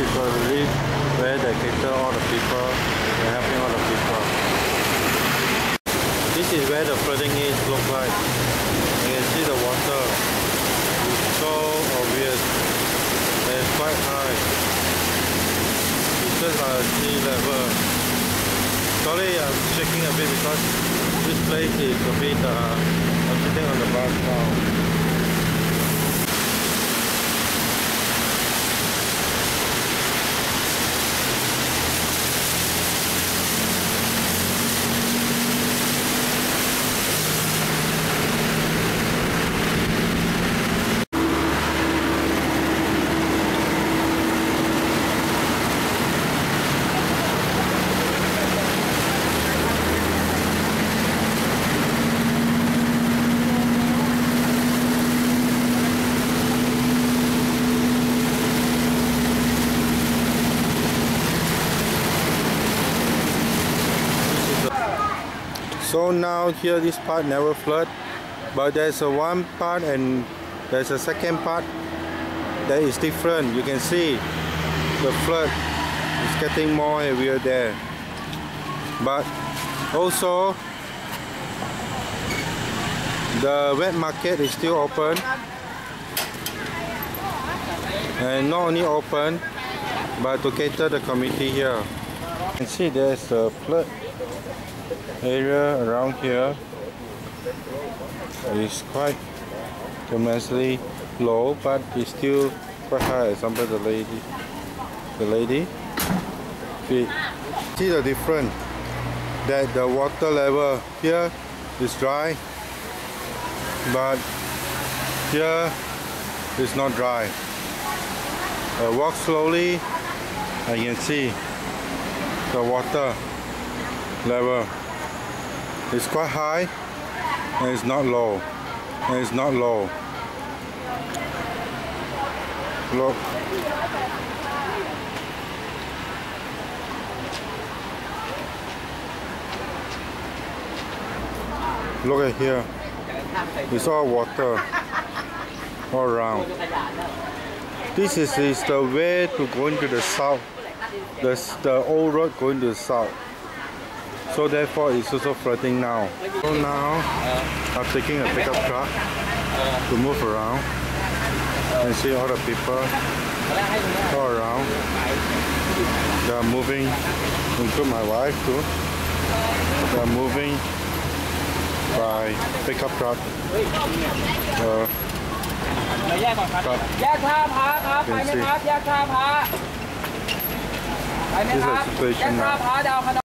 people live, where they cater all the people, they're helping all the people. This is where the flooding is look like. You can see the water. It's so obvious. It's quite high. It's just at sea level. Sorry, I'm shaking a bit because this place is a bit. I'm sitting on the bus now. So now here this part never flood, but there's a one part and there's a second part that is different. You can see the flood is getting more heavier there, but also the wet market is still open, and not only open but to cater the community here. You can see there's a flood area around here. It's quite tremendously low, but it's still quite high. Example, the lady feet. See the difference that the water level here is dry, but here is not dry. I walk slowly, I can see the water level. It's quite high and it's not low. And it's not low. Look. Look at here. It's all water all around. This is the way to go into the south. The old road going to the south. So therefore it's also flooding now. So now I'm taking a pickup truck to move around and see all the people all around. They are moving, include my wife too. They are moving by pickup truck. This is the situation now.